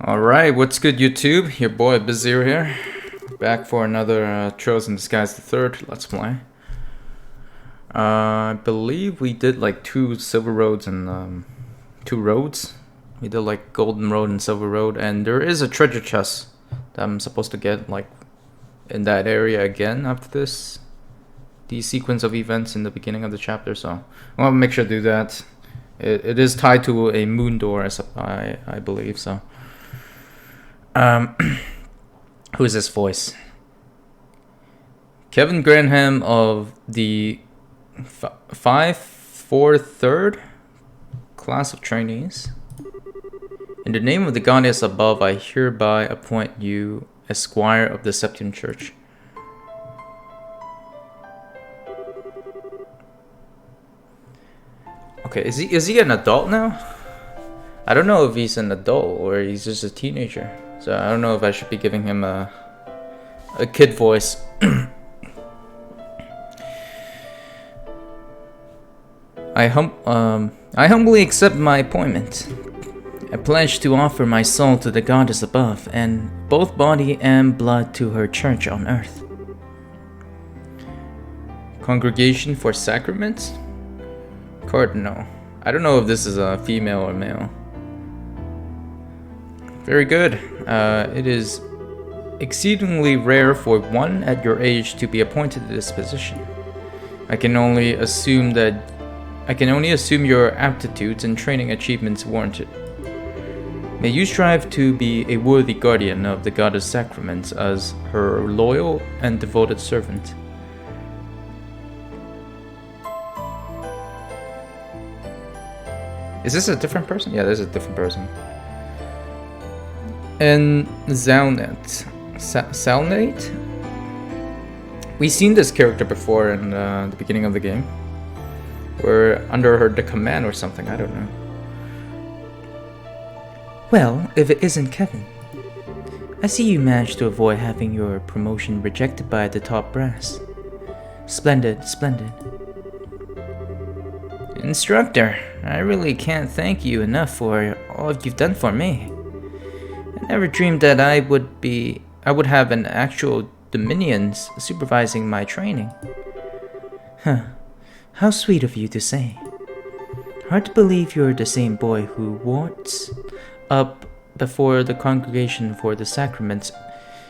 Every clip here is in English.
Alright, what's good YouTube? Your boy Bazir here. Back for another Trails in Disguise the Third Let's Play. I believe we did like 2 Silver Roads and 2 roads. We did like Golden Road and Silver Road, and there is a treasure chest that I'm supposed to get like in that area again after this. The sequence of events in the beginning of the chapter, so I want to make sure to do that. It is tied to a moon door, I believe, so. Who is this voice? Kevin Granham of the 543rd class of trainees. In the name of the goddess above, I hereby appoint you as squire of the Septian Church. Okay, is he an adult now? I don't know if he's an adult or he's just a teenager. So I don't know if I should be giving him a kid voice. I humbly accept my appointment. I pledge to offer my soul to the goddess above, and both body and blood to her church on earth. Congregation for Sacraments? Cardinal. I don't know if this is a female or male. Very good. It is exceedingly rare for one at your age to be appointed to this position. I can only assume your aptitudes and training achievements warrant it. May you strive to be a worthy guardian of the goddess sacraments as her loyal and devoted servant. Is this a different person? Yeah, this is a different person. And Zalnate. We've seen this character before in the beginning of the game. We're under the command or something, I don't know. Well, if it isn't Kevin. I see you managed to avoid having your promotion rejected by the top brass. Splendid, splendid. Instructor, I really can't thank you enough for all you've done for me. I never dreamed that I would have an actual Dominions supervising my training. Huh. How sweet of you to say. Hard to believe you're the same boy who walks up before the congregation for the sacraments,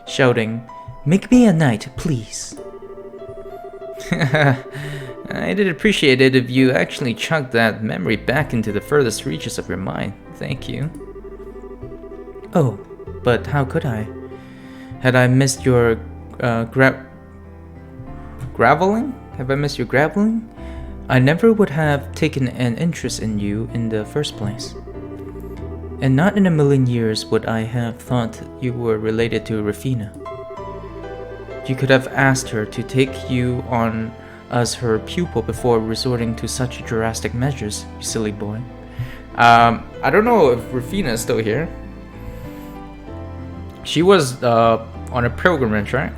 shouting, "Make me a knight, please." I'd appreciate it if you actually chucked that memory back into the furthest reaches of your mind. Thank you. Oh, but how could I? Had I missed your Graveling? Have I missed your graveling? I never would have taken an interest in you in the first place. And not in a million years would I have thought you were related to Rafina. You could have asked her to take you on as her pupil before resorting to such drastic measures, you silly boy. I don't know if Rafina is still here. She was on a pilgrimage, right?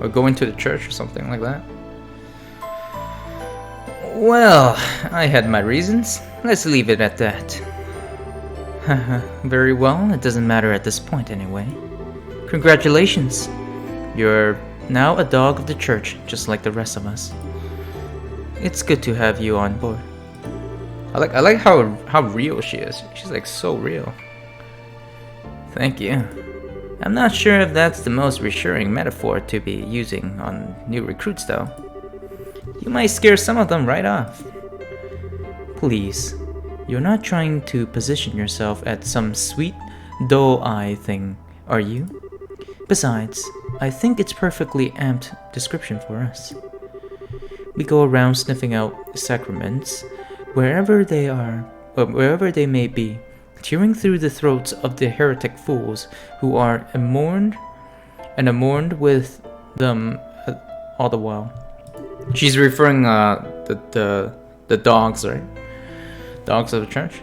Or going to the church or something like that. Well, I had my reasons. Let's leave it at that. Very well, it doesn't matter at this point anyway. Congratulations. You're now a dog of the church, just like the rest of us. It's good to have you on board. I like how real she is. She's like so real. Thank you. I'm not sure if that's the most reassuring metaphor to be using on new recruits, though. You might scare some of them right off. Please, you're not trying to position yourself at some sweet doe-eye thing, are you? Besides, I think it's perfectly apt description for us. We go around sniffing out sacraments, wherever they are, or wherever they may be, tearing through the throats of the heretic fools who are immourned with them all the while. She's referring the dogs, right? Dogs of the church.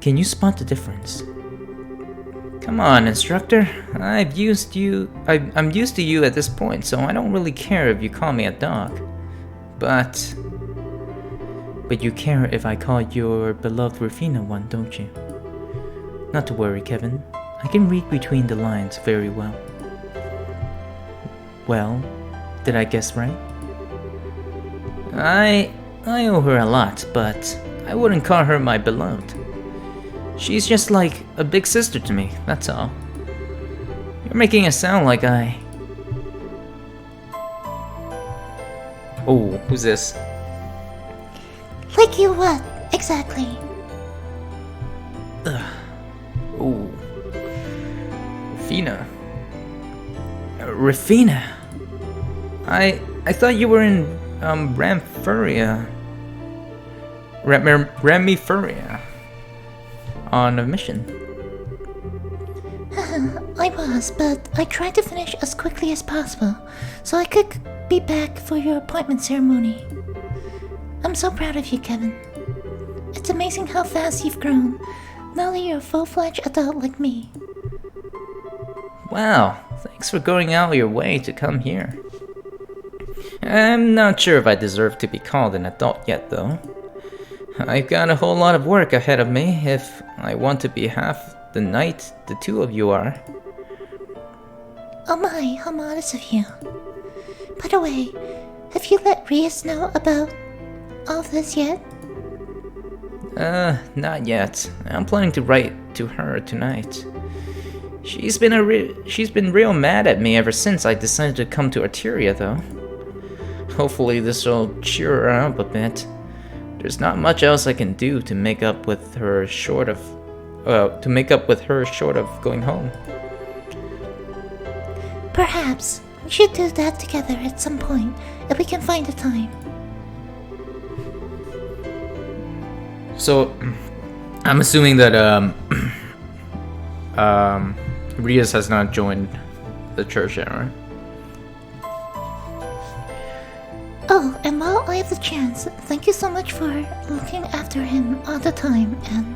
Can you spot the difference? Come on, instructor. I'm used to you at this point, so I don't really care if you call me a dog. But But you care if I call your beloved Rufina one, don't you? Not to worry, Kevin. I can read between the lines very well. Well, did I guess right? I owe her a lot, but I wouldn't call her my beloved. She's just like a big sister to me, that's all. You're making it sound like I... Oh, who's this? Like you what, exactly? Oh. Fina. Rufina! I thought you were in, Ramfuria. Ramifuria. On a mission. I was, but I tried to finish as quickly as possible so I could be back for your appointment ceremony. I'm so proud of you, Kevin. It's amazing how fast you've grown. Now that you're a full-fledged adult like me. Wow, thanks for going out of your way to come here. I'm not sure if I deserve to be called an adult yet, though. I've got a whole lot of work ahead of me if I want to be half the knight the two of you are. Oh my, how modest of you. By the way, have you let Rias know about all this yet? Not yet. I'm planning to write to her tonight. She's been real mad at me ever since I decided to come to Arteria, though. Hopefully this'll cheer her up a bit. There's not much else I can do to make up with her short of going home. Perhaps we should do that together at some point if we can find the time. So, I'm assuming that Rias has not joined the church yet, right? Oh, and while I have the chance, thank you so much for looking after him all the time, and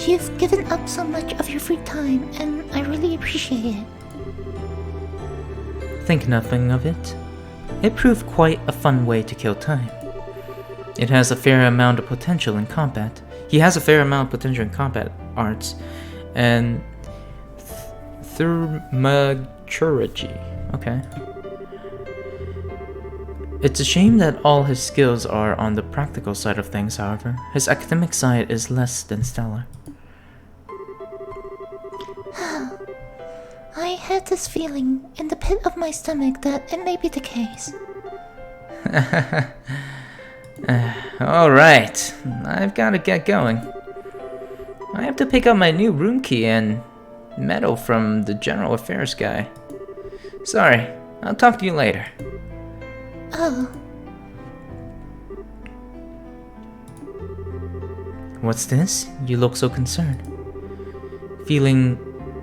you've given up so much of your free time, and I really appreciate it. Think nothing of it. It proved quite a fun way to kill time. It has a fair amount of potential in combat. He has a fair amount of potential in combat arts and thaumaturgy. Okay. It's a shame that all his skills are on the practical side of things, however. His academic side is less than stellar. I had this feeling in the pit of my stomach that it may be the case. Alright, I've gotta get going. I have to pick up my new room key and medal from the general affairs guy. Sorry, I'll talk to you later. Oh, What's this? You look so concerned. Feeling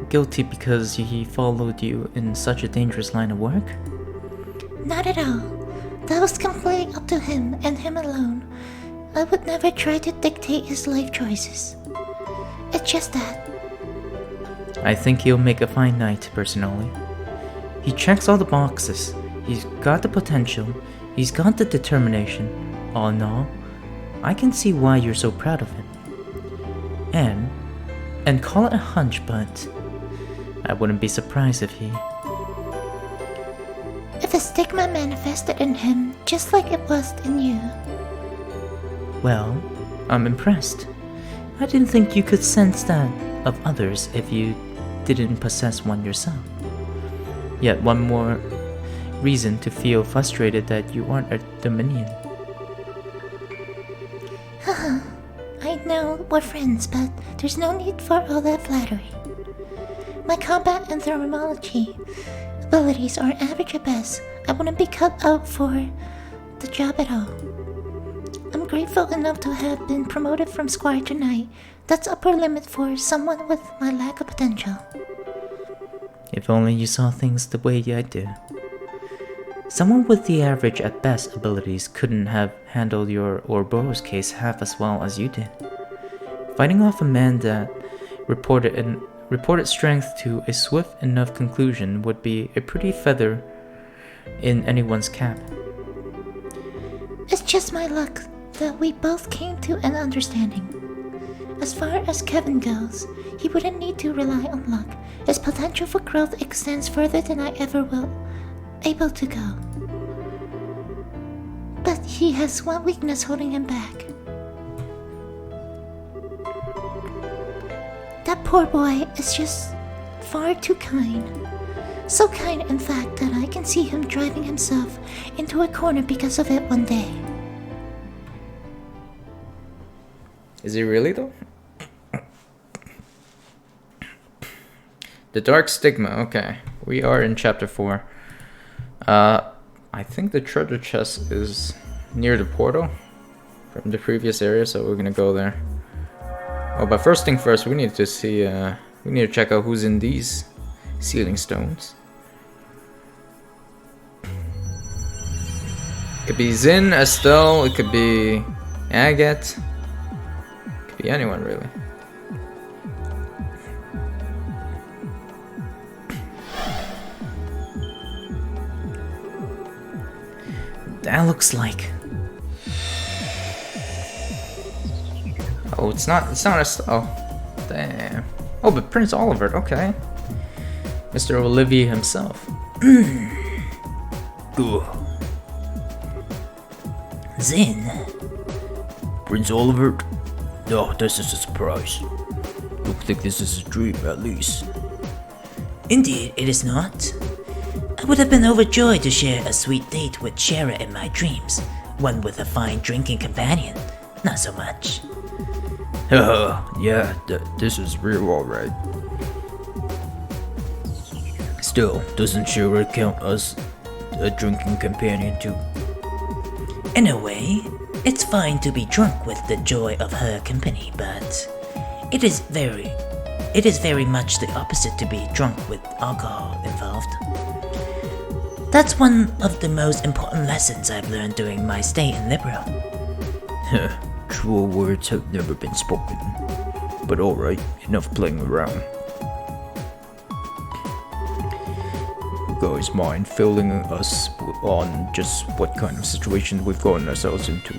guilty because he followed you in such a dangerous line of work? not at all. That was completely up to him and him alone. I would never try to dictate his life choices. It's just that. I think he'll make a fine knight, personally. He checks all the boxes. He's got the potential. He's got the determination. All in all, I can see why you're so proud of him. And call it a hunch, but I wouldn't be surprised if he... If a stigma manifested in him just like it was in you. Well, I'm impressed. I didn't think you could sense that of others if you didn't possess one yourself. Yet one more reason to feel frustrated that you aren't a Dominion. Haha, I know we're friends, but there's no need for all that flattery. My combat and thermology abilities are average at best. I wouldn't be cut out for the job at all. I'm grateful enough to have been promoted from squire to knight. That's upper limit for someone with my lack of potential. If only you saw things the way I do. Someone with the average at best abilities couldn't have handled your Ouroboros case half as well as you did. Fighting off a man that reported strength to a swift enough conclusion would be a pretty feather in anyone's cap. It's just my luck that we both came to an understanding. As far as Kevin goes, he wouldn't need to rely on luck. His potential for growth extends further than I ever will able to go. But he has one weakness holding him back. That poor boy is just far too kind. So kind, in fact, that I can see him driving himself into a corner because of it one day. Is he really though? The Dark Stigma, okay. We are in chapter 4. I think the treasure chest is near the portal from the previous area, so we're gonna go there. Oh, but first thing first, we need to see, we need to check out who's in these sealing stones. It could be Zin, Estelle, it could be Agate. It could be anyone, really. That looks like... Oh, it's not Estelle. Oh, damn. Oh, but Prince Oliver, okay. Mr. Olivier himself. Zin. Prince Oliver? No, this is a surprise. Don't think this is a dream, at least. Indeed, it is not. I would have been overjoyed to share a sweet date with Shara in my dreams. One with a fine drinking companion. Not so much. Yeah, this is real alright. Still, doesn't Shara count as a drinking companion too? In a way, it's fine to be drunk with the joy of her company, but it is very much the opposite to be drunk with alcohol involved. That's one of the most important lessons I've learned during my stay in Liberal. Truer words have never been spoken. But alright, enough playing around. You guys mind filling us on just what kind of situation we've gotten ourselves into?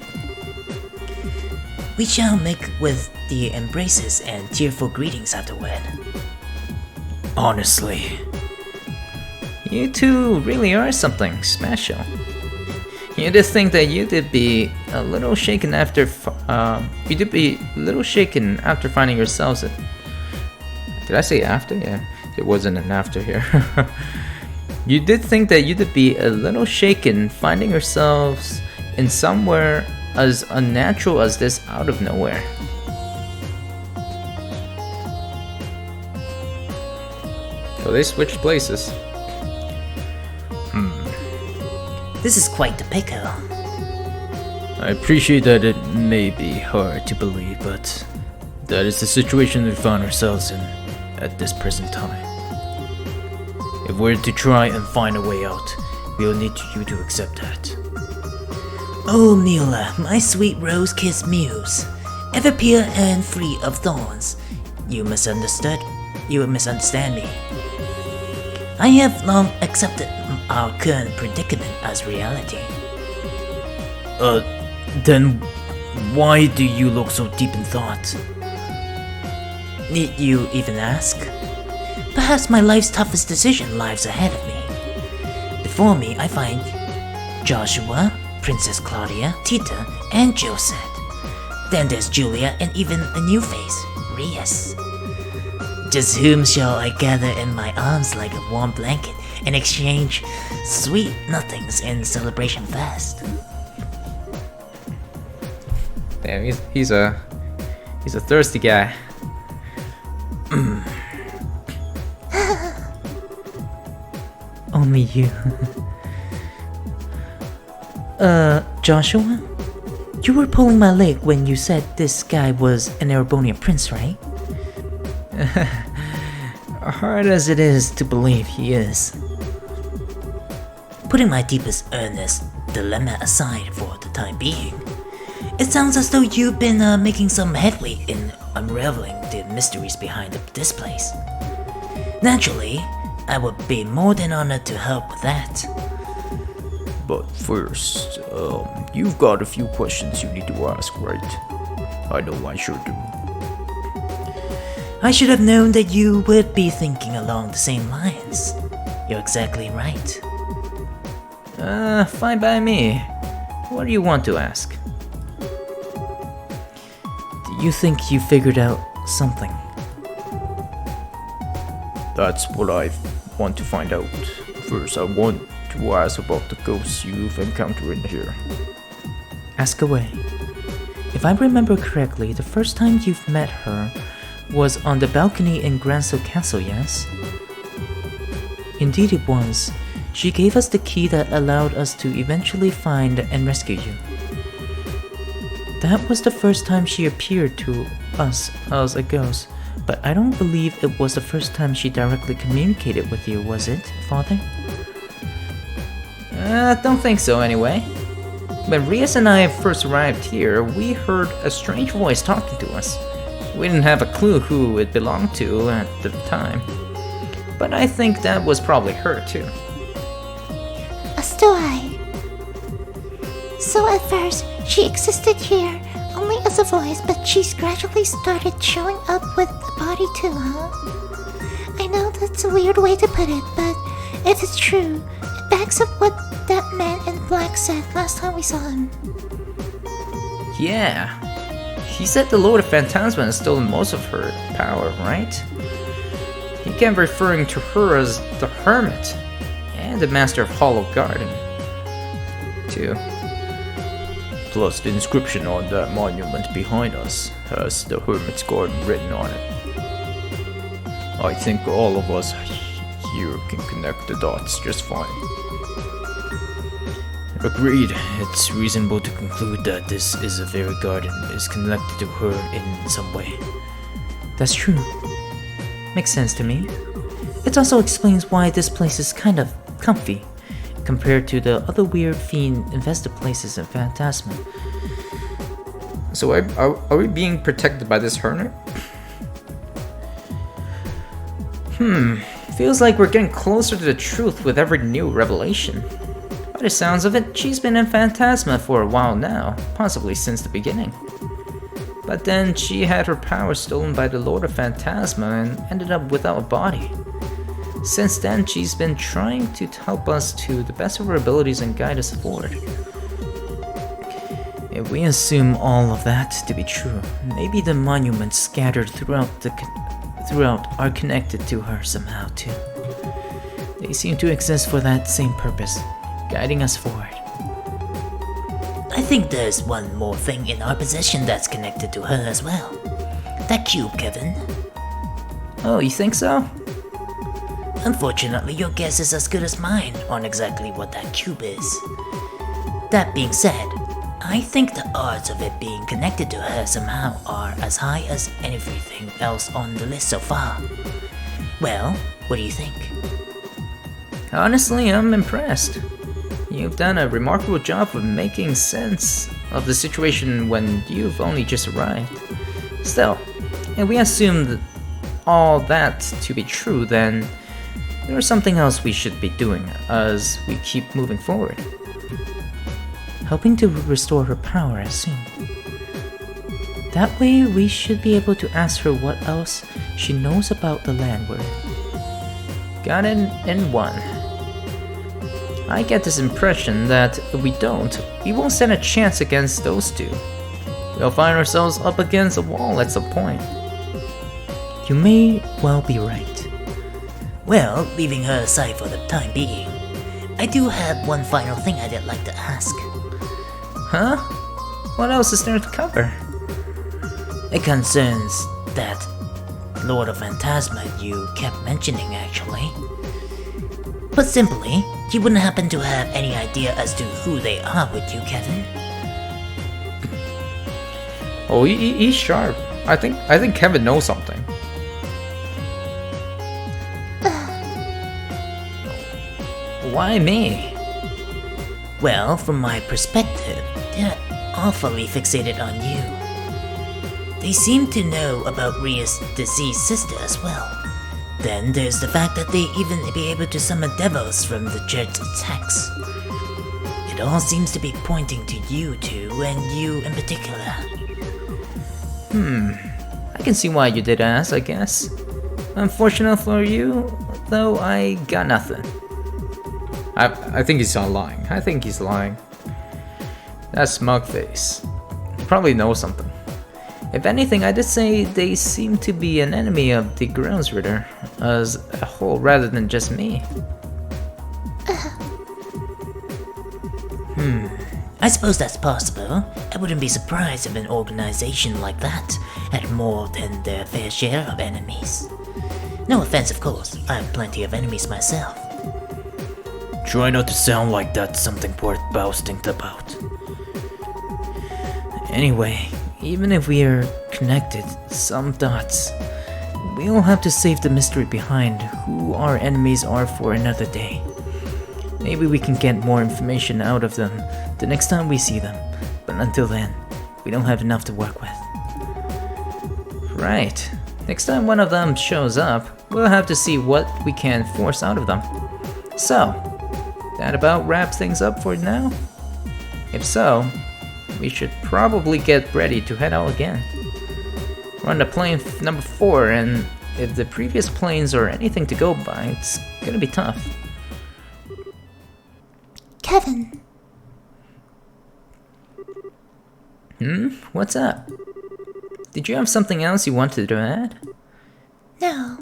We shall make with the embraces and tearful greetings afterward. Honestly. You two really are something special. You did think that you did be a little shaken after finding yourselves at... Did I say after? Yeah, it wasn't an after here. You did think that you did be a little shaken finding yourselves in somewhere as unnatural as this out of nowhere. So they switched places. This is quite the pickle. I appreciate that it may be hard to believe, but that is the situation we find ourselves in at this present time. If we're to try and find a way out, we'll need you to accept that. Oh, Mila, my sweet rose-kissed muse, ever pure and free of thorns, you misunderstand me. I have long accepted our current predicament as reality. Then why do you look so deep in thought? Need you even ask? Perhaps my life's toughest decision lies ahead of me. Before me, I find Joshua, Princess Claudia, Tita, and Josette. Then there's Julia and even a new face, Rias. Just whom shall I gather in my arms like a warm blanket and exchange sweet nothings in celebration fest? Damn, he's a thirsty guy. Only you. Joshua? You were pulling my leg when you said this guy was an Erebonian prince, right? Hard as it is to believe he is. Putting my deepest earnest dilemma aside for the time being, it sounds as though you've been making some headway in unraveling the mysteries behind this place. Naturally, I would be more than honored to help with that. But first, you've got a few questions you need to ask, right? I know I sure do. I should have known that you would be thinking along the same lines. You're exactly right. Fine by me. What do you want to ask? Do you think you figured out something? That's what I want to find out. First, I want to ask about the ghosts you've encountered in here. Ask away. If I remember correctly, the first time you've met her was on the balcony in Granso Castle, yes? Indeed it was. She gave us the key that allowed us to eventually find and rescue you. That was the first time she appeared to us as a ghost, but I don't believe it was the first time she directly communicated with you, was it, Father? Don't think so anyway. When Rias and I first arrived here, we heard a strange voice talking to us. We didn't have a clue who it belonged to at the time. But I think that was probably her too. As do I. So at first, she existed here only as a voice, but she's gradually started showing up with the body too, huh? I know that's a weird way to put it, but it is true. It backs up what that man in black said last time we saw him. Yeah. He said the Lord of Phantasma has stolen most of her power, right? He kept referring to her as the Hermit and the Master of Hollow Garden, too. Plus, the inscription on that monument behind us has the Hermit's Garden written on it. I think all of us here can connect the dots just fine. Agreed. It's reasonable to conclude that this is a very garden is connected to her in some way. That's true. Makes sense to me. It also explains why this place is kind of comfy compared to the other weird fiend-infested places in Phantasma. So are we being protected by this hermit? Feels like we're getting closer to the truth with every new revelation. By the sounds of it, she's been in Phantasma for a while now, possibly since the beginning. But then she had her power stolen by the Lord of Phantasma and ended up without a body. Since then, she's been trying to help us to the best of her abilities and guide us forward. If we assume all of that to be true, maybe the monuments scattered throughout are connected to her somehow too. They seem to exist for that same purpose, guiding us forward. I think there's one more thing in our possession that's connected to her as well. That cube, Kevin. Oh, you think so? Unfortunately, your guess is as good as mine on exactly what that cube is. That being said, I think the odds of it being connected to her somehow are as high as everything else on the list so far. Well, what do you think? Honestly, I'm impressed. You've done a remarkable job of making sense of the situation when you've only just arrived. Still, if we assume that all that to be true, then there's something else we should be doing as we keep moving forward. Helping to restore her power, I assume. That way, we should be able to ask her what else she knows about the land we're Got it in one. I get this impression that if we don't, we won't stand a chance against those two. We'll find ourselves up against a wall at some point. You may well be right. Well, leaving her aside for the time being, I do have one final thing I'd like to ask. Huh? What else is there to cover? It concerns that Lord of Phantasma you kept mentioning, actually. Put simply, you wouldn't happen to have any idea as to who they are, would you, Kevin? Oh, he's sharp. I think Kevin knows something. Why me? Well, from my perspective, they're awfully fixated on you. They seem to know about Ria's deceased sister as well. Then there's the fact that they even be able to summon devils from the church attacks. It all seems to be pointing to you two, and you in particular. I can see why you did ask, I guess. Unfortunate for you, though, I got nothing. I think he's not lying. I think he's lying. That smug face. He probably knows something. If anything, I did say they seem to be an enemy of the Grounds Ritter as a whole rather than just me. I suppose that's possible. I wouldn't be surprised if an organization like that had more than their fair share of enemies. No offense, of course. I have plenty of enemies myself. Try not to sound like that's something worth boasting about. Anyway, even if we are connected, some dots, we'll have to save the mystery behind who our enemies are for another day. Maybe we can get more information out of them the next time we see them, but until then, we don't have enough to work with. Right, next time one of them shows up, we'll have to see what we can force out of them. So, that about wraps things up for now? If so, we should probably get ready to head out again. We're on the plane number 4, and if the previous planes are anything to go by, it's gonna be tough. Kevin, What's up? Did you have something else you wanted to add? no.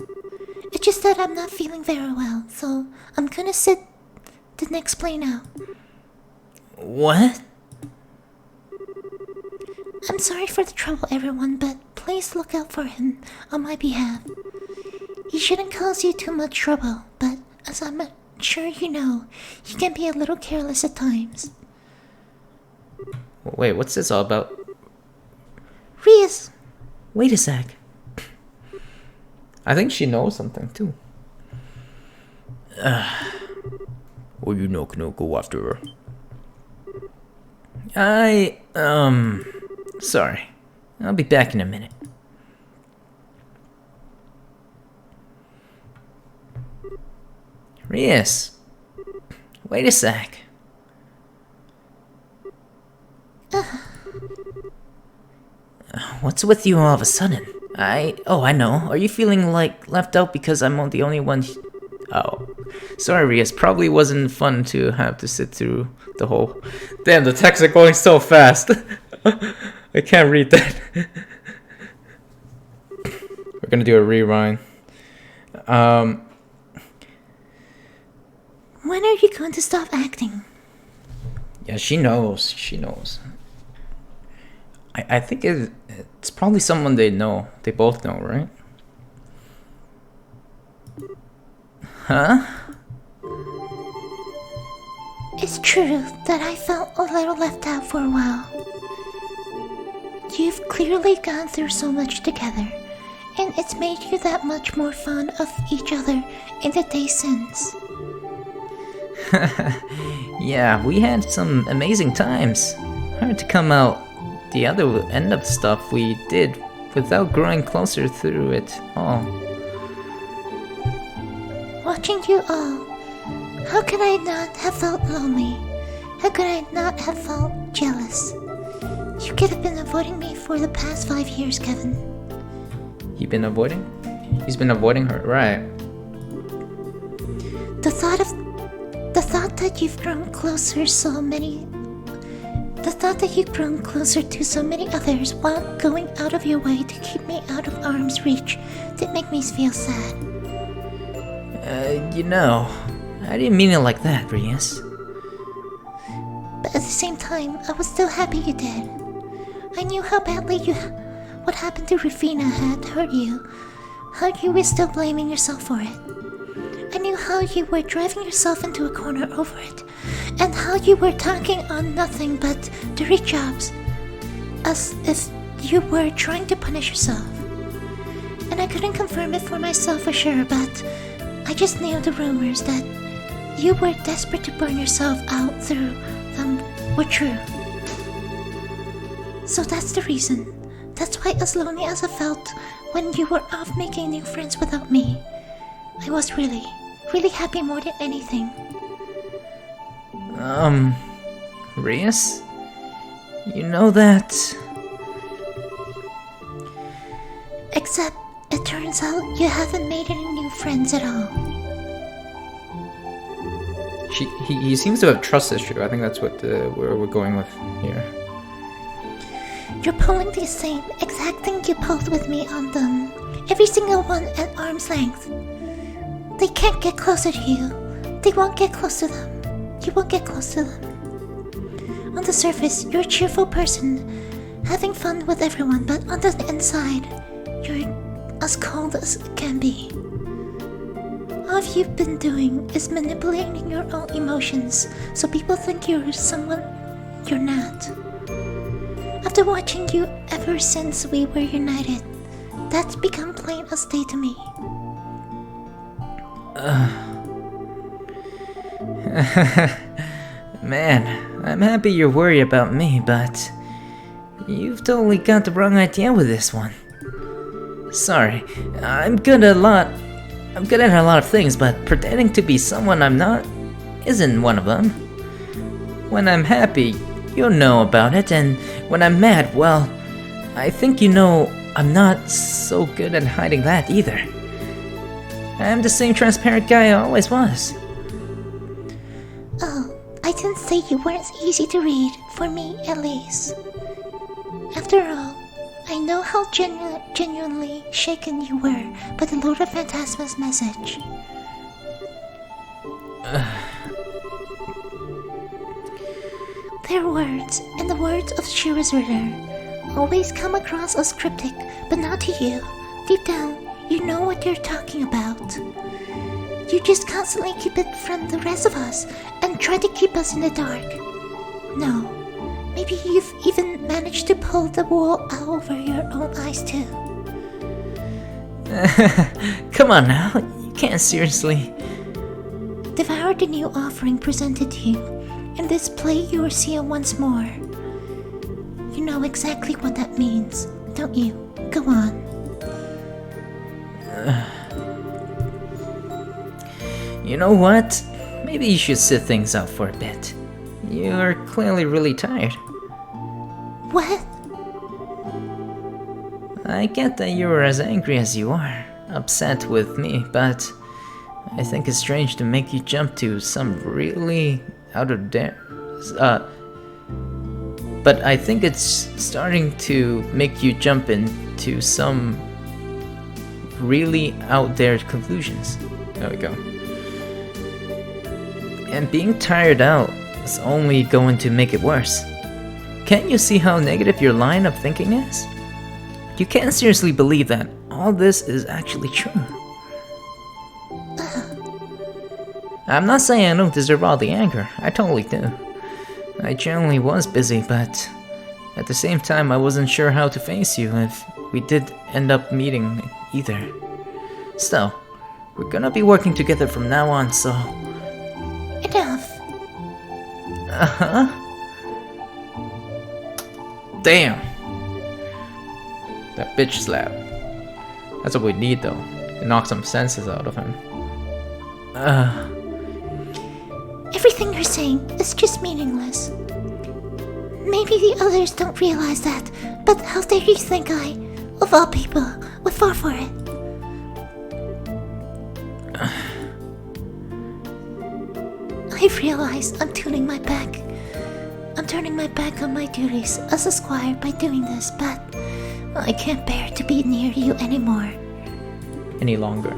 It's just that I'm not feeling very well, so I'm gonna sit the next plane out. What? I'm sorry for the trouble, everyone, but please look out for him on my behalf. He shouldn't cause you too much trouble, but as I'm sure you know, he can be a little careless at times. Wait, what's this all about? Rias, Wait a sec. I think she knows something too. Or you're not gonna go after her. Sorry. I'll be back in a minute. Rias. Wait a sec. What's with you all of a sudden? I know. Are you feeling like left out because I'm the only one? Oh, sorry, Rias. Probably wasn't fun to have to sit through the whole. Damn, the texts are going so fast. I can't read that. We're gonna do a rewind. when are you going to stop acting? Yeah, she knows. She knows. I think it's probably someone they know. They both know, right? Huh? It's true that I felt a little left out for a while. You've clearly gone through so much together, and it's made you that much more fond of each other in the days since. Yeah, we had some amazing times. Hard to come out the other end of the stuff we did without growing closer through it all. Watching you all, how could I not have felt lonely? How could I not have felt jealous? You could have been avoiding me for the past 5 years, Kevin. He's been avoiding her, right? The thought that you've grown closer to so many others while going out of your way to keep me out of arm's reach did make me feel sad. I didn't mean it like that, Rias. But at the same time, I was still happy you did. I knew how badly what happened to Rufina had hurt you, how you were still blaming yourself for it. I knew how you were driving yourself into a corner over it, and how you were talking on nothing but dirty jobs, as if you were trying to punish yourself. And I couldn't confirm it for myself for sure, but I just knew the rumors that you were desperate to burn yourself out through them were true. So that's the reason. That's why, as lonely as I felt when you were off making new friends without me, I was really happy more than anything. Rias? You know that... Except, it turns out you haven't made any new friends at all. He seems to have trust issue. I think that's what where we're going with here. You're pulling the same exact thing you pulled with me on them. Every single one at arm's length. They can't get closer to you. They won't get close to them. You won't get close to them. On the surface, you're a cheerful person, having fun with everyone, but on the inside, you're as cold as it can be. All you've been doing is manipulating your own emotions, so people think you're someone you're not. After watching you ever since we were united, that's become plain as day to me. Man, I'm happy you're worried about me, but you've totally got the wrong idea with this one. Sorry, I'm good at a lot of things, but pretending to be someone I'm not isn't one of them. When I'm happy, you'll know about it, and when I'm mad, well, I think you know I'm not so good at hiding that either. I'm the same transparent guy I always was. Oh, I didn't say you weren't easy to read, for me at least. After all, I know how genuinely shaken you were by the Lord of Phantasma's message. Their words, and the words of Shira's Ritter, always come across as cryptic, but not to you. Deep down, you know what you're talking about. You just constantly keep it from the rest of us and try to keep us in the dark. No, maybe you've even managed to pull the wool out over your own eyes too. Come on now, you can't seriously... Devour the new offering presented to you, and display your seal once more. You know exactly what that means, don't you? Go on. You know what? Maybe you should sit things out for a bit. You're clearly really tired. What? I get that you were as angry as you are, upset with me, but I think it's strange to make you jump to some really out of there. But I think it's starting to make you jump into some really out there conclusions. There we go. And being tired out is only going to make it worse. Can't you see how negative your line of thinking is? You can't seriously believe that all this is actually true. I'm not saying I don't deserve all the anger, I totally do. I generally was busy, but at the same time I wasn't sure how to face you if we did end up meeting either. Still, we're gonna be working together from now on, so... Enough. Uh-huh. Damn. That bitch slap. That's what we need though. It knocks some senses out of him. Everything you're saying is just meaningless. Maybe the others don't realize that, but how dare you think I, of all people, would fall for it? I realize I'm turning my back on my duties as a squire by doing this, but I can't bear to be near you anymore. Any longer.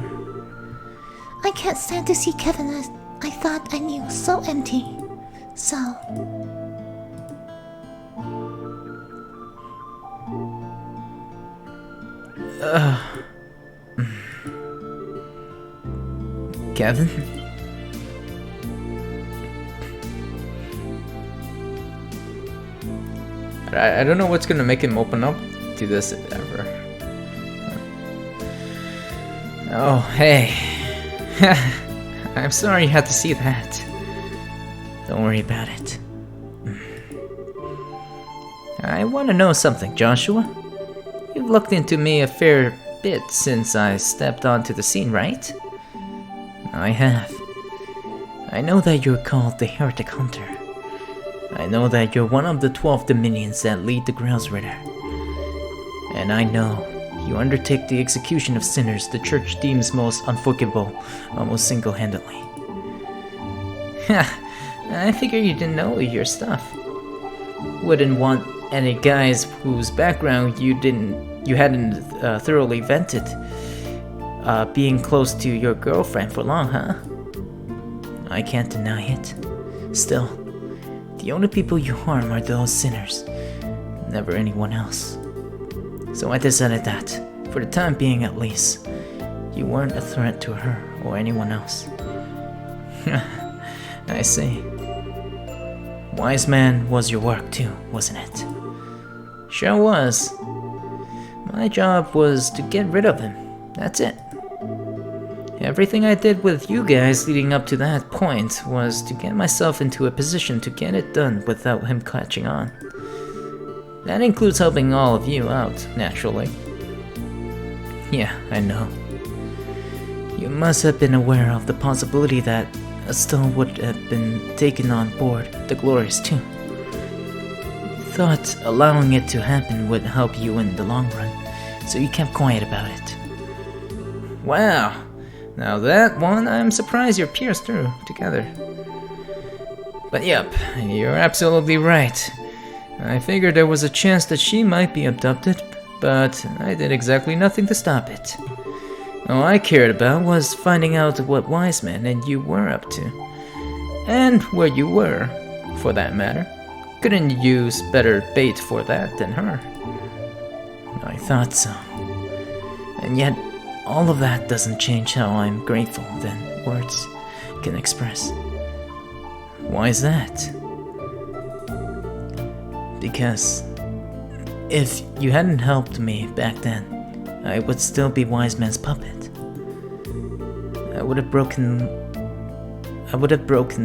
I can't stand to see Kevin as I thought I knew so empty. So... Kevin? I don't know what's gonna make him open up to this ever. Oh, hey. I'm sorry you had to see that. Don't worry about it. I want to know something, Joshua. You've looked into me a fair bit since I stepped onto the scene, right? I have. I know that you're called the Heretic Hunter. I know that you're one of the 12 dominions that lead the Grail's Ritter. And I know you undertake the execution of sinners the church deems most unforgivable, almost single-handedly. I figure you didn't know your stuff. Wouldn't want any guys whose background you hadn't thoroughly vetted being close to your girlfriend for long, huh? I can't deny it. Still, the only people you harm are those sinners, never anyone else. So I decided that, for the time being at least, you weren't a threat to her or anyone else. I see. Wise Man was your work too, wasn't it? Sure was. My job was to get rid of him. That's it. Everything I did with you guys leading up to that point was to get myself into a position to get it done without him catching on. That includes helping all of you out, naturally. Yeah, I know. You must have been aware of the possibility that Estelle would have been taken on board the Glorious too. Thought allowing it to happen would help you in the long run, so you kept quiet about it. Wow, now that one I'm surprised you're pierced through together. But yep, you're absolutely right. I figured there was a chance that she might be abducted, but I did exactly nothing to stop it. All I cared about was finding out what Wise Man and you were up to. And where you were, for that matter. Couldn't use better bait for that than her. I thought so. And yet, all of that doesn't change how I'm grateful than words can express. Why is that? Because if you hadn't helped me back then, I would still be Wise Man's puppet. I would have broken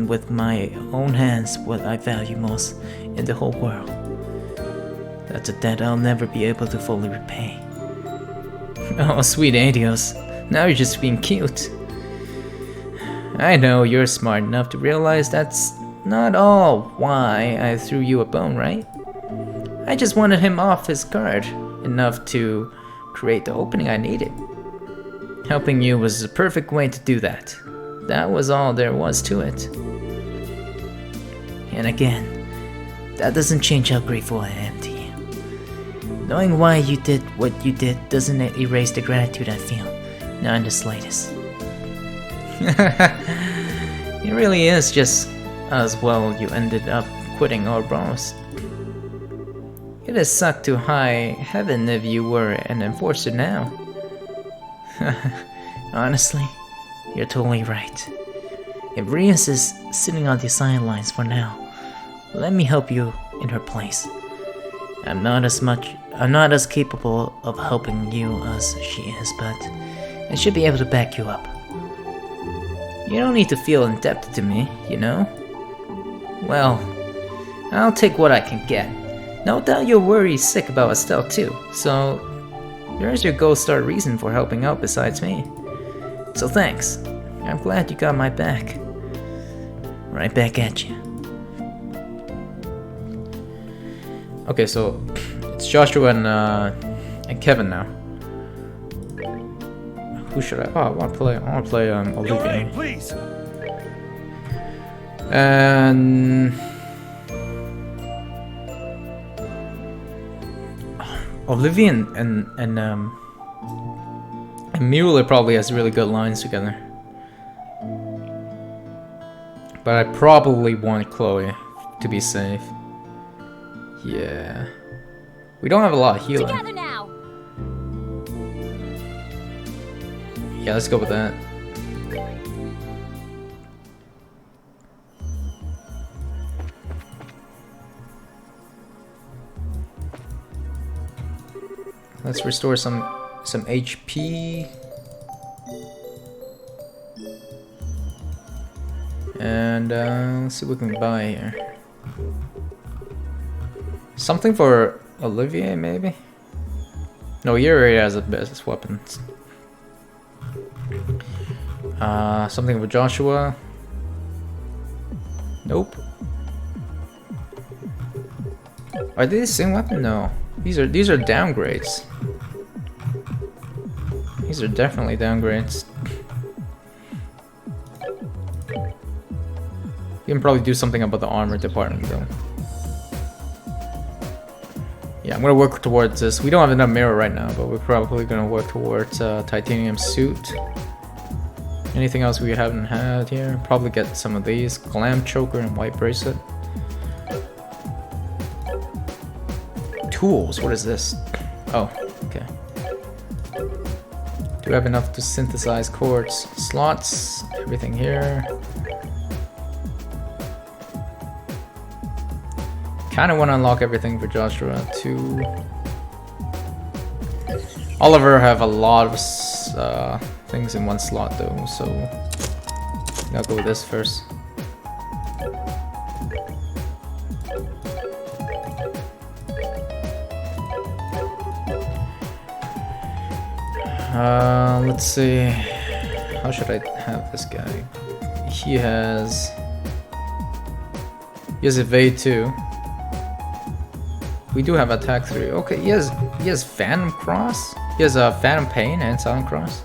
with my own hands what I value most in the whole world. That's a debt I'll never be able to fully repay. Oh, sweet Adios. Now you're just being cute. I know you're smart enough to realize that's not all why I threw you a bone, right? I just wanted him off his guard enough to create the opening I needed. Helping you was the perfect way to do that. That was all there was to it. And again, that doesn't change how grateful I am to you. Knowing why you did what you did doesn't erase the gratitude I feel, not in the slightest. It really is just as well you ended up quitting Ouroboros. It has sucked to high heaven if you were an enforcer now. Honestly, you're totally right. If Rias is sitting on the sidelines for now, let me help you in her place. I'm not as capable of helping you as she is, but I should be able to back you up. You don't need to feel indebted to me, you know? Well, I'll take what I can get. No doubt you're worried sick about Estelle too, so there's your gold star reason for helping out besides me. So thanks. I'm glad you got my back. Right back at you. Okay, so it's Joshua and Kevin now. Who should I? Oh, I want to play Olivier. Please. And Olivier and Mueller probably has really good lines together. But I probably want Chloe to be safe. Yeah. We don't have a lot of healing. Together now. Yeah, let's go with that. Let's restore some HP. And let's see what we can buy here. Something for Olivier, maybe? No, he already has the best weapons. Something for Joshua. Nope. Are they the same weapon? No. These are downgrades. These are definitely downgrades. You can probably do something about the armor department though. Yeah, I'm gonna work towards this. We don't have enough mirror right now, but we're probably gonna work towards titanium suit. Anything else we haven't had here? Probably get some of these. Glam choker and white bracelet. Tools, what is this? Oh, okay. Do we have enough to synthesize quartz? Slots, everything here. Kind of want to unlock everything for Joshua too. Oliver have a lot of things in one slot though, so I'll go with this first. Let's see. How should I have this guy? He has evade too. We do have attack 3. Okay, he has Phantom Cross. He has a Phantom Pain and Silent Cross.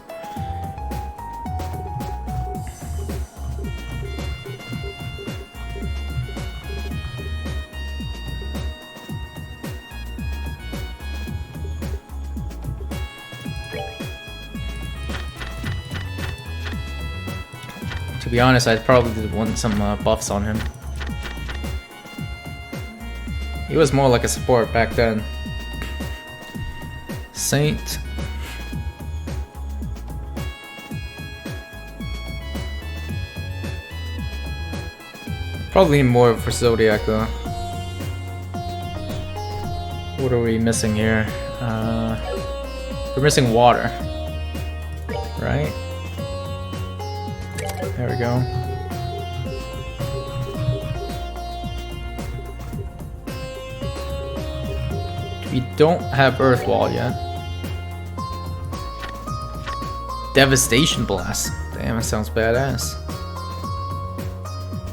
To be honest, I'd probably want some buffs on him. He was more like a support back then. Saint. Probably more for Zodiac though. What are we missing here? We're missing water. Right? There we go. We don't have Earth Wall yet. Devastation Blast. Damn, that sounds badass.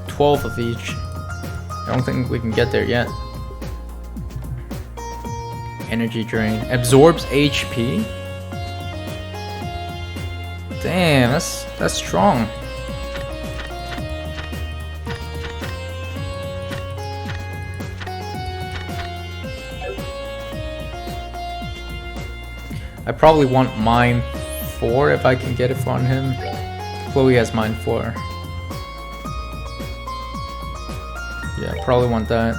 12 of each. I don't think we can get there yet. Energy Drain. Absorbs HP? Damn, that's strong. I probably want Mine 4 if I can get it on him. Chloe has Mine 4. Yeah, probably want that.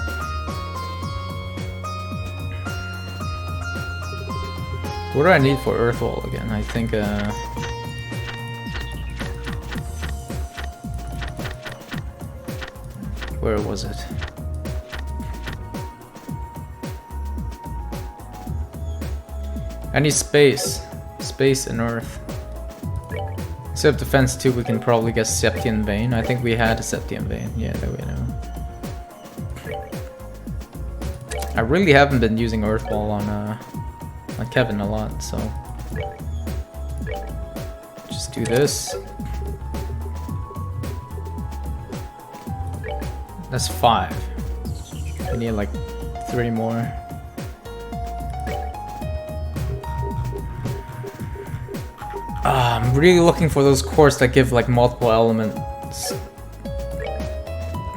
What do I need for Earthwall again? I think where was it? I need space. Space and Earth. Instead of defense 2, we can probably get Septian Vein. I think we had a Septian Vein. Yeah, there we go. I really haven't been using Earthwall on Kevin a lot, so just do this. That's 5. We need like 3 more. I'm really looking for those cores that give like multiple elements,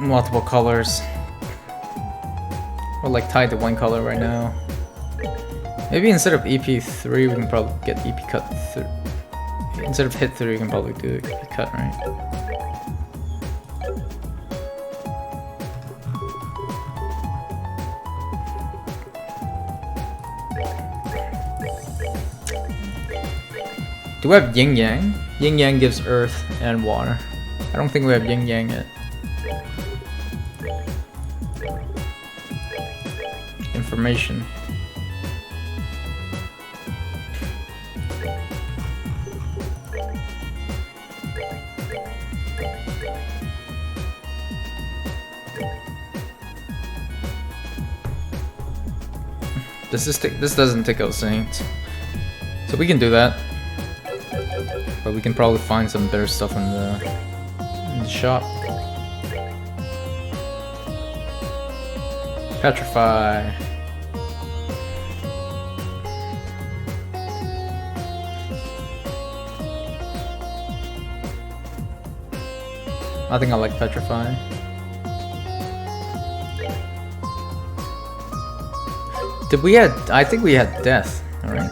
multiple colors. We're like tied to one color right now. Maybe instead of EP3 we can probably get EP cut 3. Instead of hit 3 we can probably do EP cut, right? Do we have Yin Yang? Yin Yang gives earth and water. I don't think we have Yin Yang yet. Information. This doesn't take out Saints. So we can do that. But we can probably find some better stuff in the shop. Petrify. I think I like Petrify. Did we had? I think we had Death, alright.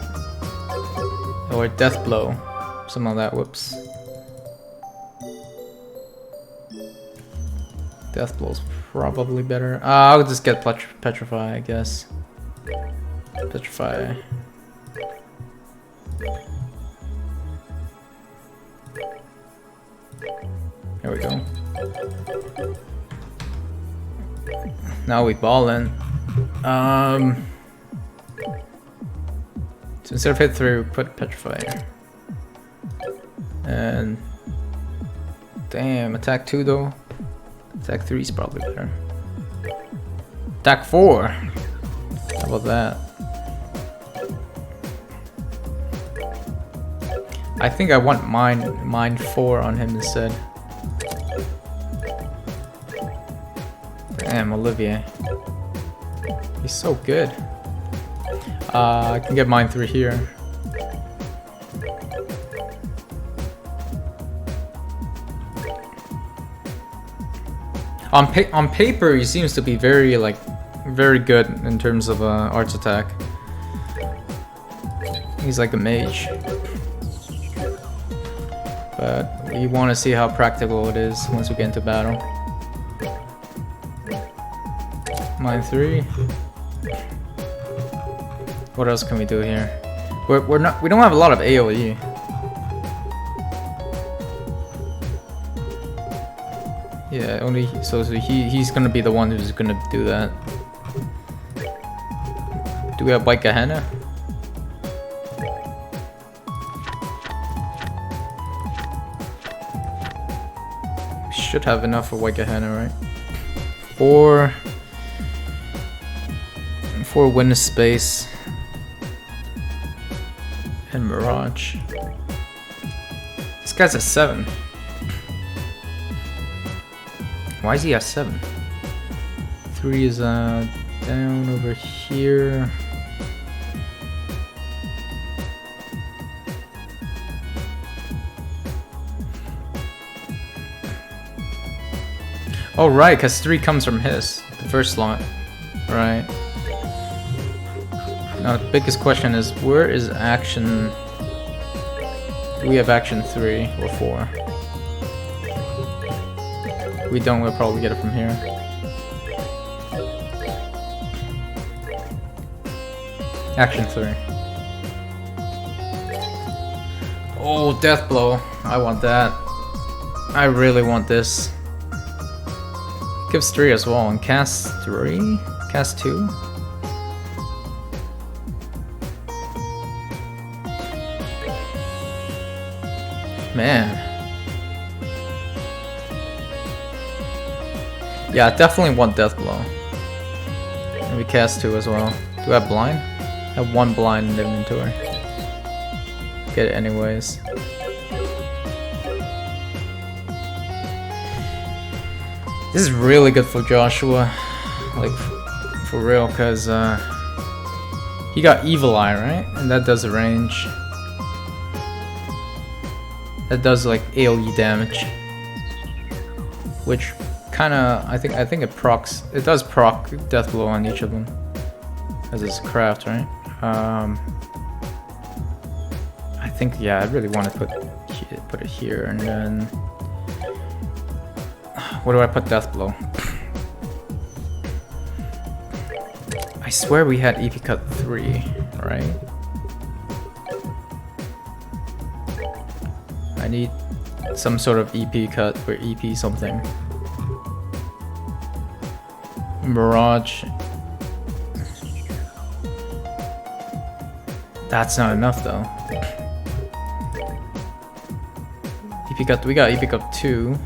Or Death Blow. Something like that, whoops. Death Blow's probably better. I'll just get Petrify, I guess. Petrify. There we go. Now we ballin'. So instead of hit 3, we put Petrify. And damn, attack 2 though. Attack 3 is probably better. Attack 4. How about that? I think I want mine 4 on him instead. Damn, Olivier. He's so good. I can get mine 3 here. On paper, he seems to be very good in terms of arts attack. He's like a mage, but we want to see how practical it is once we get into battle. Mine 3. What else can we do here? We don't have a lot of AoE. Yeah, only so he's gonna be the one who's gonna do that. Do we have White Gehenna? We should have enough for White Gehenna, right? 4 Witness Space and Mirage. This guy's a 7. Why is he at 7? 3 is down over here. Oh right, because 3 comes from his, the first slot. Right. Now the biggest question is, where is action? Do we have action 3 or 4? If we don't, we'll probably get it from here. Action 3. Oh, Death Blow. I want that. I really want this. Gives 3 as well, and cast 3? Cast 2? Man. Yeah, I definitely want Death Blow. Maybe cast 2 as well. Do I have blind? I have 1 blind in the inventory. Get it anyways. This is really good for Joshua. Like, for real, because he got Evil Eye, right? And that does a range. That does like AoE damage. Which kinda, I think it procs, it does proc Death Blow on each of them. As it's craft, right? I think, yeah, I really want to put it here, and then where do I put Death Blow? I swear we had EP Cut 3, right? I need some sort of EP cut for EP something. Mirage. That's not enough though. EP cut, we got EP cut 2.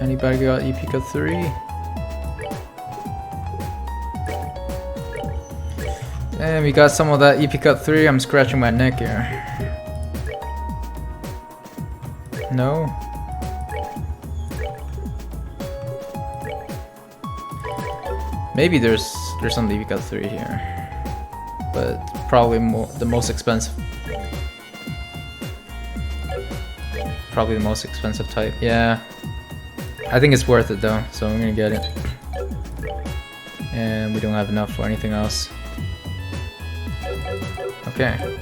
Anybody got EP cut 3? And we got some of that EP cut 3. I'm scratching my neck here. No. Maybe there's some EV cut 3 here, but probably the most expensive. Probably the most expensive type. Yeah, I think it's worth it though, so I'm gonna get it. And we don't have enough for anything else. Okay.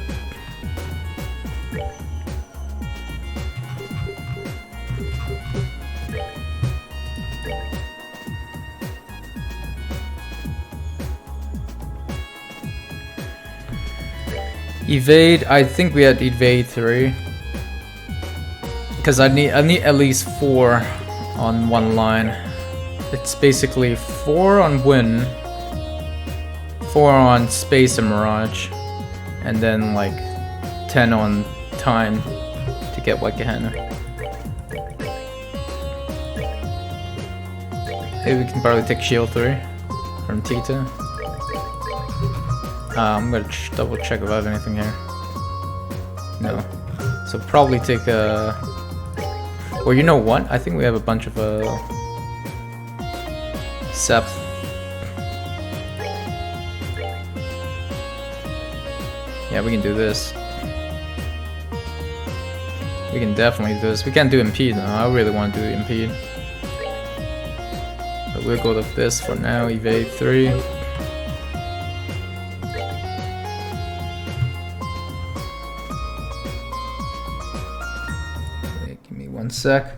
Evade, I think we had evade 3. Because I need at least 4 on one line. It's basically 4 on win, 4 on space and mirage, and then like 10 on time to get White Gehenna. Maybe we can probably take shield 3 from Tita. I'm gonna double check if I have anything here. No. So probably take a... Well, you know what? I think we have a bunch of Sep. Yeah, we can do this. We can definitely do this. We can't do impede though. I really want to do impede. But we'll go with this for now. Evade 3. Wait, give me 1 sec.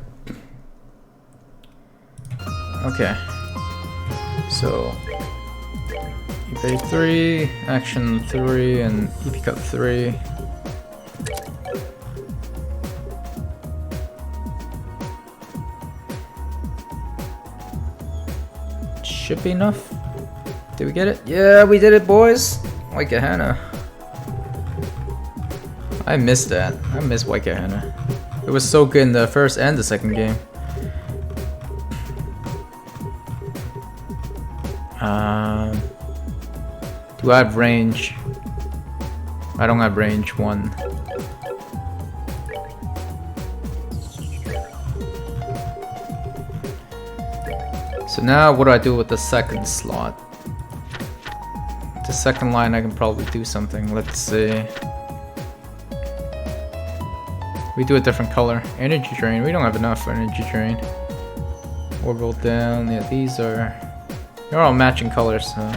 Okay. So evade 3, action 3, and EP cut 3. Should be enough. Did we get it? Yeah, we did it, boys. White Gehenna. I missed that. I miss White Gehenna. It was so good in the first and the second game. Do I have range? I don't have range 1. So now what do I do with the second slot? The second line I can probably do something. Let's see. We do a different color. Energy drain. We don't have enough for energy drain. Orbital down. Yeah, these are... They're all matching colors, so...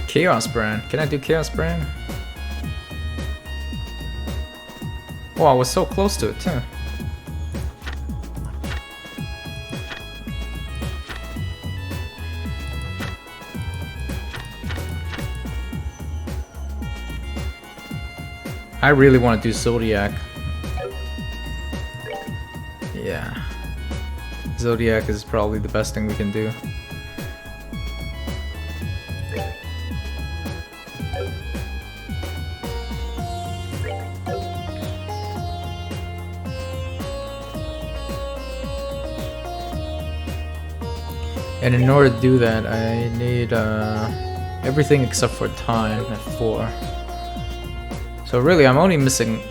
Chaos brand. Can I do Chaos brand? Oh, I was so close to it too. I really want to do Zodiac. Yeah. Zodiac is probably the best thing we can do. And in order to do that, I need everything except for time at 4. So really, I'm only missing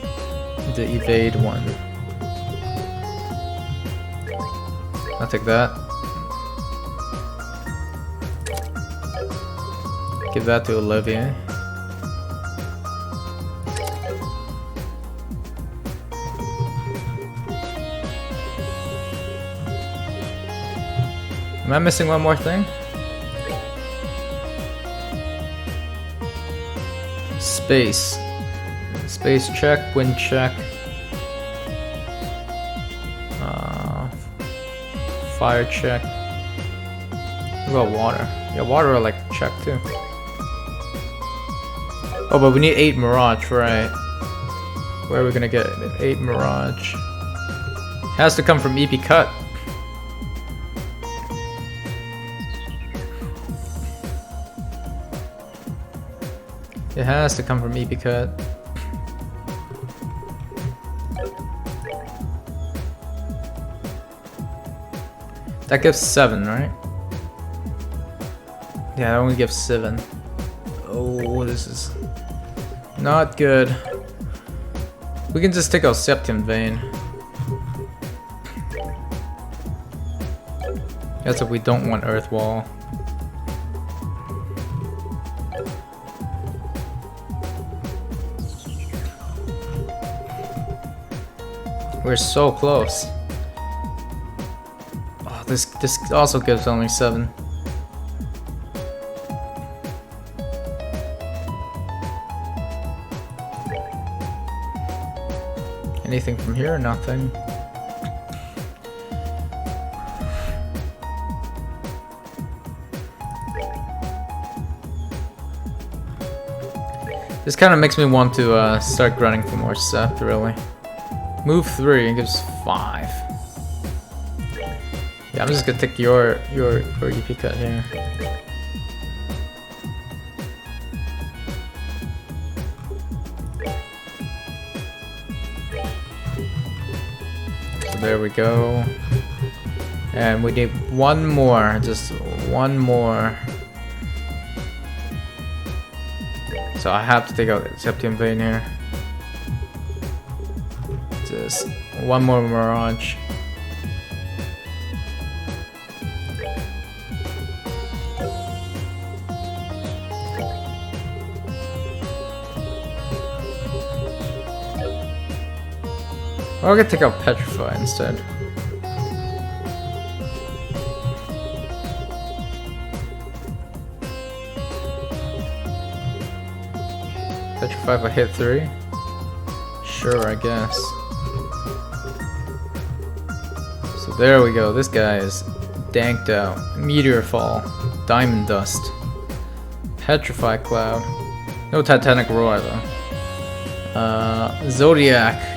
the evade 1. I'll take that. Give that to Olivier. Am I missing one more thing? Space. Space check, wind check. Fire check. What about water? Yeah, water I like to check too. Oh, but we need 8 Mirage, right? Where are we gonna get it? 8 Mirage. Has to come from EP Cut. It has to come from EP Cut. That gives 7, right? Yeah, it only gives 7. Oh, this is not good. We can just take out Septium Vein. That's if we don't want Earth Wall. We're so close. Oh, this also gives only 7. Anything from here? Nothing. This kind of makes me want to start grunting for more Sept, really. Move 3 and gives 5. Yeah, I'm just gonna take your EP cut here. So there we go. And we need one more, just one more. So I have to take out Septium Vein here. Just one more Mirage. Or I could take out Petrify instead. Petrify if I hit 3? Sure, I guess. So there we go. This guy is danked out. Meteor Fall. Diamond Dust. Petrify Cloud. No Titanic Roar though. Zodiac.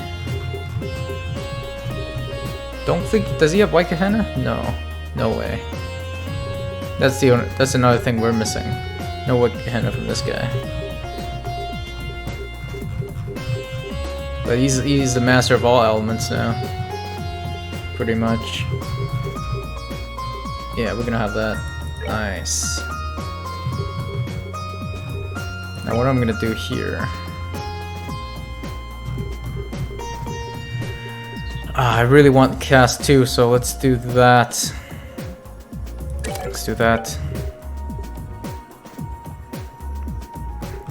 Don't think. Does he have White Gehenna? No. No way. That's another thing we're missing. No White Gehenna from this guy. But he's the master of all elements now. Pretty much. Yeah, we're gonna have that. Nice. Now what I'm gonna do here. I really want cast 2, so let's do that. Let's do that.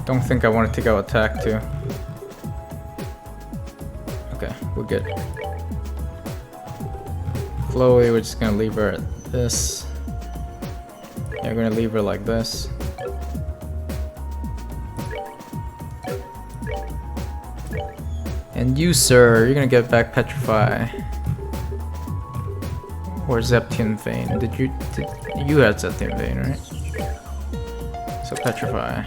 Don't think I want to take out attack 2. Okay, we're good. Chloe, we're just gonna leave her at this. Yeah, we're gonna leave her like this. And you, sir, you're gonna get back Petrify. Or Septium Vein. You had Septium Vein, right? So Petrify.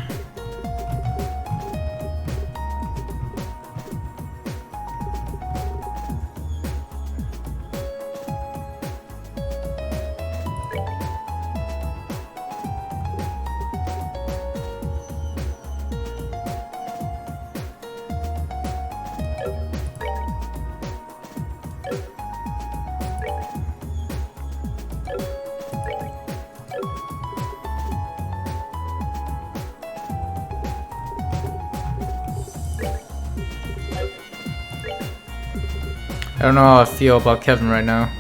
I don't know how I feel about Kevin right now.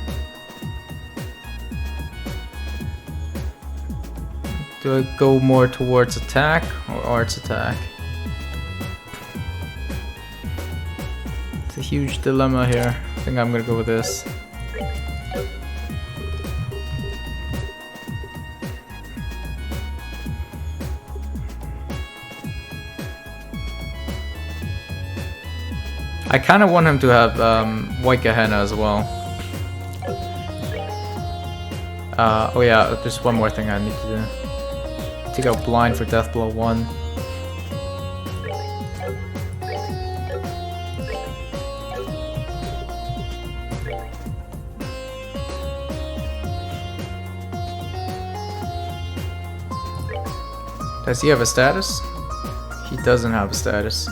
Do I go more towards attack or arts attack? It's a huge dilemma here. I think I'm gonna go with this. I kind of want him to have White Gehenna as well. Oh yeah, there's one more thing I need to do. Take out Blind for Death Blow 1. Does he have a status? He doesn't have a status.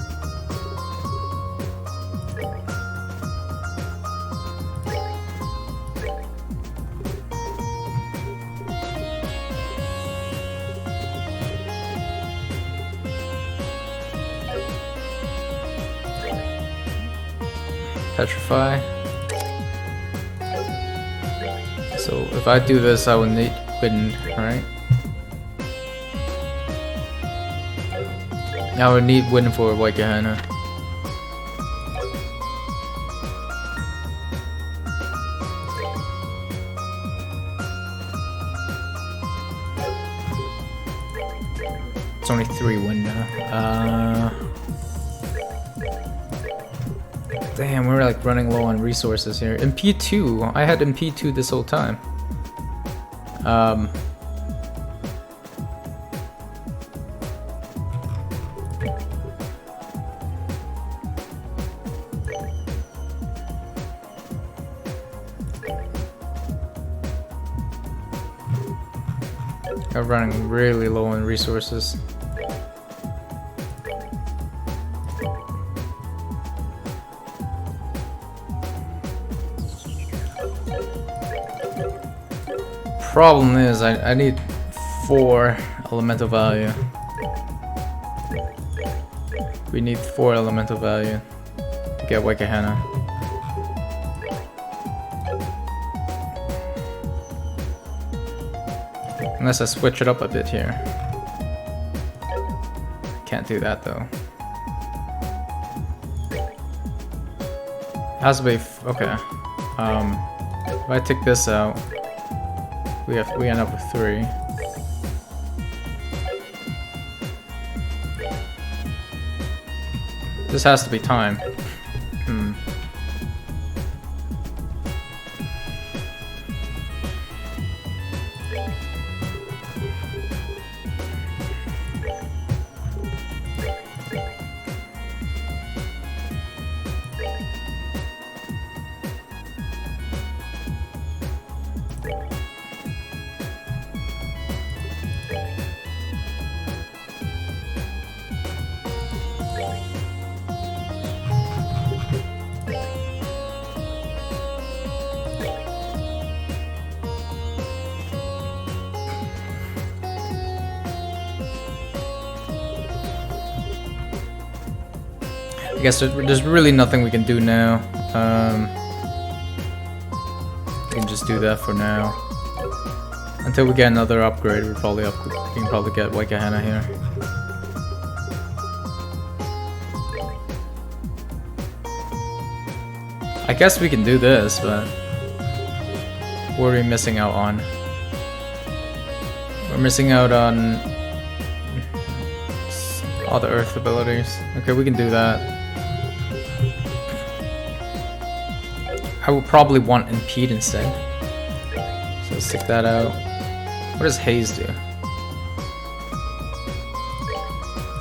Petrify. So if I do this, I would need wind, right? I would need wind for White Gehenna. It's only 3 wind now. Damn, we're like running low on resources here. In P2, I had in P2 this whole time. I'm running really low on resources. Problem is, I need 4 elemental value. We need 4 elemental value to get White Gehenna. Unless I switch it up a bit here. Can't do that though. Has to be okay. If I take this out, we end up with 3. This has to be time. I guess there's really nothing we can do now. We can just do that for now. Until we get another upgrade, we can probably get White Gehenna here. I guess we can do this, but what are we missing out on? We're missing out on all the earth abilities. Okay, we can do that. I would probably want Impede instead. So let's stick that out. What does Haze do? I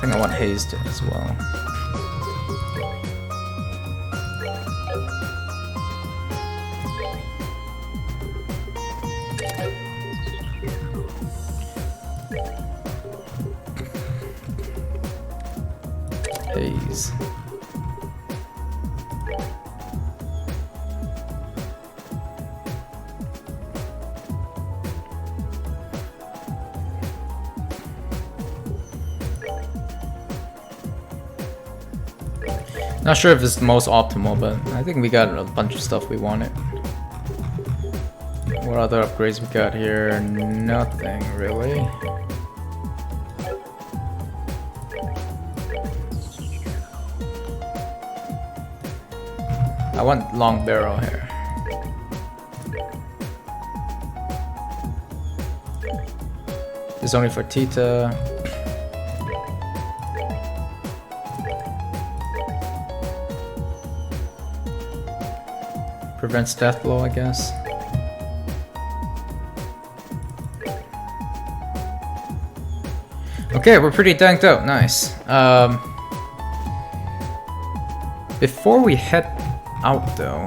think I want Haze to as well. Haze. Not sure if it's the most optimal, but I think we got a bunch of stuff we wanted. What other upgrades we got here? Nothing really. I want long barrel here. It's only for Tita. Prevents death blow, I guess. Okay, we're pretty tanked out. Nice. Before we head out, though,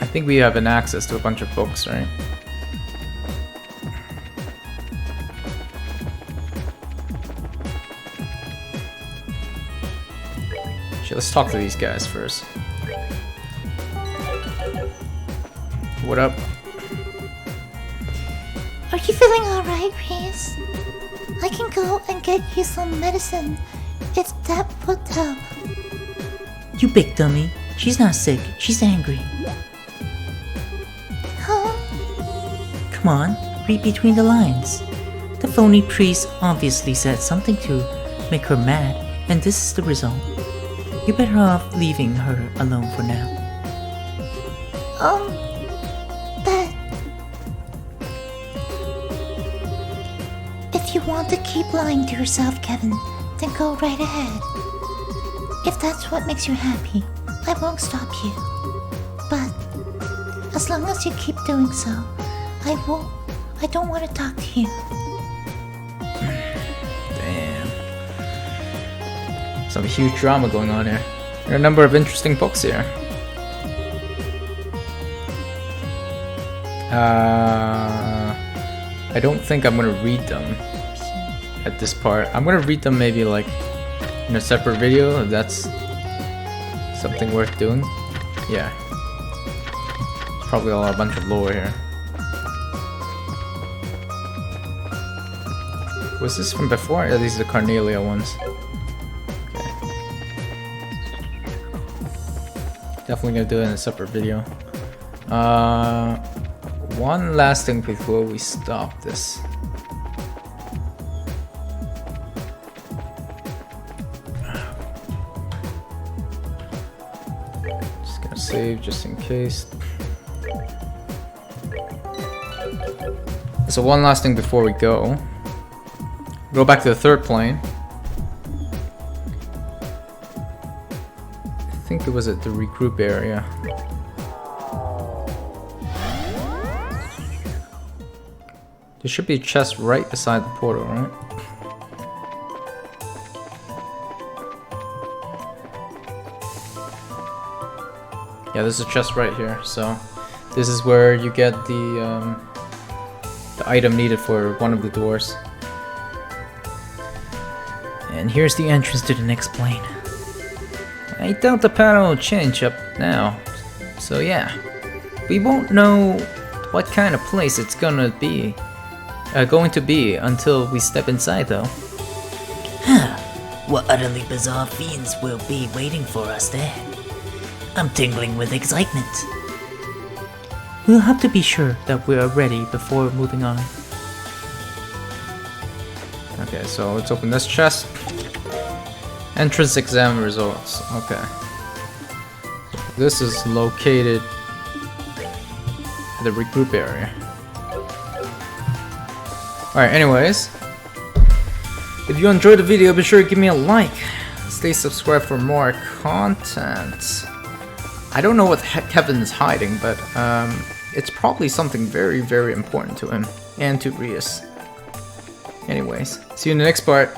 I think we have an access to a bunch of books, right? Let's talk to these guys first. What up? Are you feeling alright, Reese? I can go and get you some medicine if that would help. You big dummy. She's not sick, she's angry. Huh? Come on, read between the lines. The phony priest obviously said something to make her mad, and this is the result. You're better off leaving her alone for now. But... If you want to keep lying to yourself, Kevin, then go right ahead. If that's what makes you happy, I won't stop you. But as long as you keep doing so, I don't want to talk to you. Damn. Some huge drama going on here. There are a number of interesting books here. I don't think I'm gonna read them at this part. I'm gonna read them maybe like in a separate video if that's something worth doing. Yeah. There's probably a bunch of lore here. Was this from before? Yeah, these are the Carnelia ones. Okay. Definitely gonna do it in a separate video. One last thing before we stop this. Just gonna save just in case. So one last thing before we go. Go back to the third plane. I think it was at the regroup area. There should be a chest right beside the portal, right? Yeah, there's a chest right here. So this is where you get the item needed for one of the doors. And here's the entrance to the next plane. I doubt the pattern will change up now. So yeah, we won't know what kind of place it's going to be until we step inside though. Huh. What utterly bizarre fiends will be waiting for us there? I'm tingling with excitement. We'll have to be sure that we are ready before moving on. Okay, so let's open this chest. Entrance exam results. Okay. This is located at the regroup area. Alright, anyways. If you enjoyed the video, be sure to give me a like. Stay subscribed for more content. I don't know what Kevin is hiding, but it's probably something very, very important to him and to Rias. Anyways, see you in the next part.